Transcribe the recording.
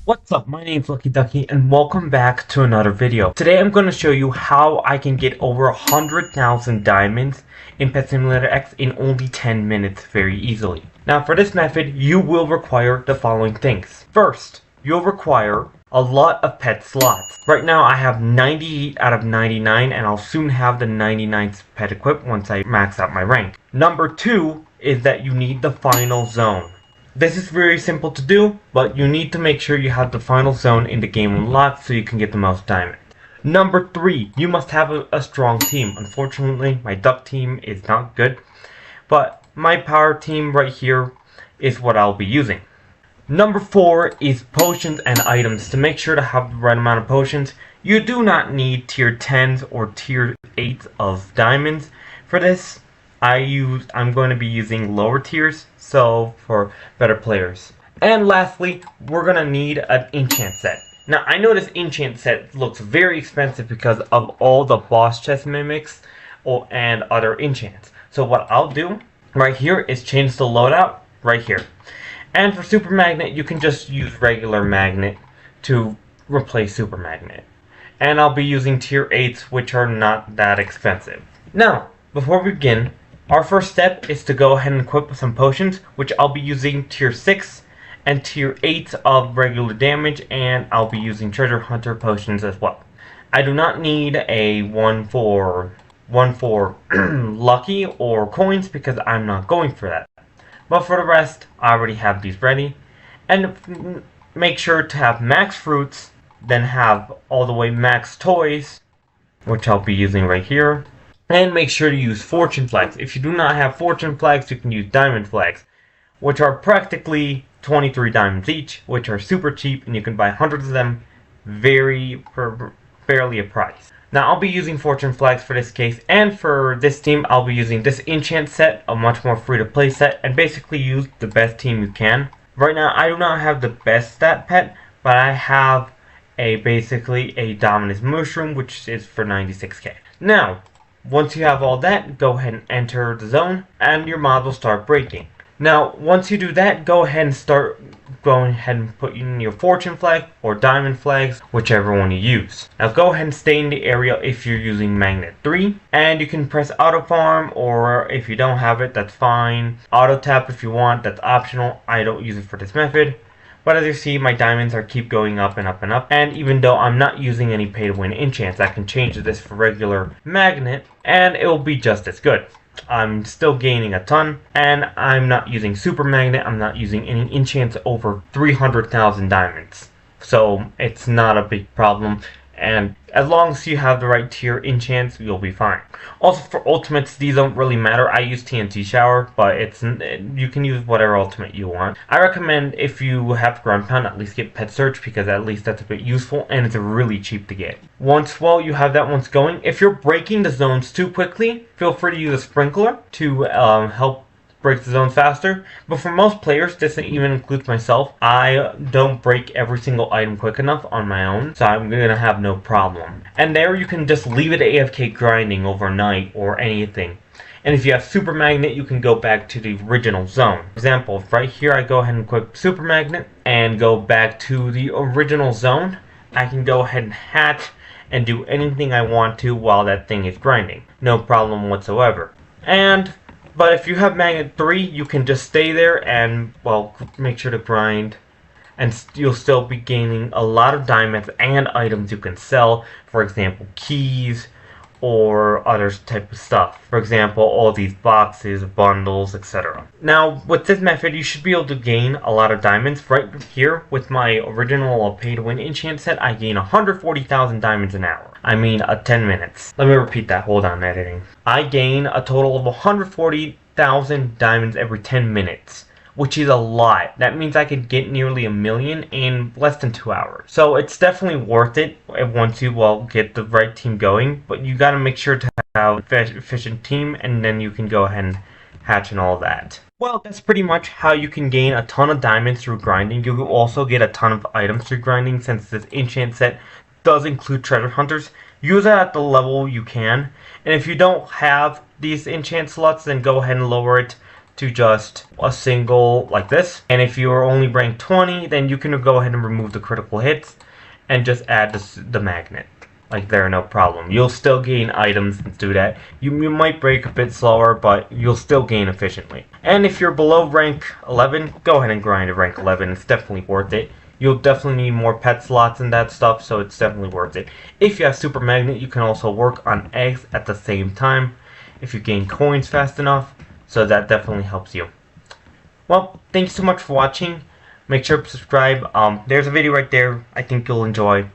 What's up, my name's Lucky Ducky and welcome back to another video. Today I'm going to show you how I can get over 100,000 diamonds in Pet Simulator X in only 10 minutes very easily. Now for this method, you will require the following things. First, you'll require a lot of pet slots. Right now I have 98 out of 99 and I'll soon have the 99th pet equipped once I max out my rank. Number 2 is that you need the final zone. This is very simple to do, but you need to make sure you have the final zone in the game unlocked so you can get the most diamonds. Number 3, you must have a strong team. Unfortunately, my duck team is not good, but my power team right here is what I'll be using. Number 4 is potions and items. To make sure to have the right amount of potions, you do not need tier 10s or tier 8s of diamonds. For this, I'm going to be using lower tiers, so for better players. And lastly, we're going to need an enchant set. Now, I know this enchant set looks very expensive because of all the boss chest mimics and other enchants. So what I'll do right here is change the loadout right here. And for super magnet, you can just use regular magnet to replace super magnet. And I'll be using tier 8s, which are not that expensive. Now, before we begin, our first step is to go ahead and equip some potions, which I'll be using tier 6 and tier 8 of regular damage, and I'll be using treasure hunter potions as well. I do not need a 1 for lucky or coins because I'm not going for that. But for the rest, I already have these ready. And make sure to have max fruits, then have all the way max toys, which I'll be using right here. And make sure to use fortune flags. If you do not have fortune flags, you can use diamond flags, which are practically 23 diamonds each, which are super cheap, and you can buy hundreds of them for barely a price. Now, I'll be using fortune flags for this case, and for this team, I'll be using this enchant set, a much more free-to-play set, and basically use the best team you can. Right now, I do not have the best stat pet, but I have basically a dominance mushroom, which is for 96k. Now, once you have all that, go ahead and enter the zone, and your mod will start breaking. Now, once you do that, go ahead and put in your fortune flag or diamond flags, whichever one you use. Now, go ahead and stay in the area if you're using magnet 3, and you can press auto farm, or if you don't have it, that's fine. Auto tap if you want, that's optional. I don't use it for this method. But as you see, my diamonds keep going up and up and up. And even though I'm not using any pay-to-win enchants, I can change this for regular magnet, and it will be just as good. I'm still gaining a ton, and I'm not using super magnet. I'm not using any enchants over 300,000 diamonds. So it's not a big problem. And as long as you have the right tier enchants, you'll be fine. Also, for ultimates, these don't really matter. I use TNT Shower, but you can use whatever ultimate you want. I recommend if you have Ground Pound, at least get Pet Search, because at least that's a bit useful, and it's really cheap to get. Once you have that once going, if you're breaking the zones too quickly, feel free to use a Sprinkler to help break the zones faster. But for most players, this even includes myself, I don't break every single item quick enough on my own, so I'm gonna have no problem. And there you can just leave it AFK grinding overnight or anything. And if you have super magnet, you can go back to the original zone. For example, right here I go ahead and equip super magnet and go back to the original zone. I can go ahead and hatch and do anything I want to while that thing is grinding. No problem whatsoever. But if you have magnet 3, you can just stay there and, well, make sure to grind. And you'll still be gaining a lot of diamonds and items you can sell. For example, keys or other type of stuff. For example, all these boxes, bundles, etc. Now, with this method, you should be able to gain a lot of diamonds. Right here, with my original pay-to-win enchant set, I gain 140,000 diamonds an hour. I mean, 10 minutes. Let me repeat that. Hold on, editing. I gain a total of 140,000 diamonds every 10 minutes, which is a lot. That means I could get nearly 1 million in less than 2 hours. So it's definitely worth it once you get the right team going. But you gotta make sure to have an efficient team, and then you can go ahead and hatch and all that. Well, that's pretty much how you can gain a ton of diamonds through grinding. You will also get a ton of items through grinding, since this enchant set does include treasure hunters. Use it at the level you can, and if you don't have these enchant slots, then go ahead and lower it to just a single like this. And if you're only rank 20, then you can go ahead and remove the critical hits and just add the magnet. Like there, no problem. You'll still gain items and do that. You might break a bit slower, but you'll still gain efficiently. And if you're below rank 11, go ahead and grind to rank 11. It's definitely worth it. You'll definitely need more pet slots and that stuff, so it's definitely worth it. If you have Super Magnet, you can also work on eggs at the same time if you gain coins fast enough, so that definitely helps you. Well, thanks so much for watching. Make sure to subscribe. There's a video right there I think you'll enjoy.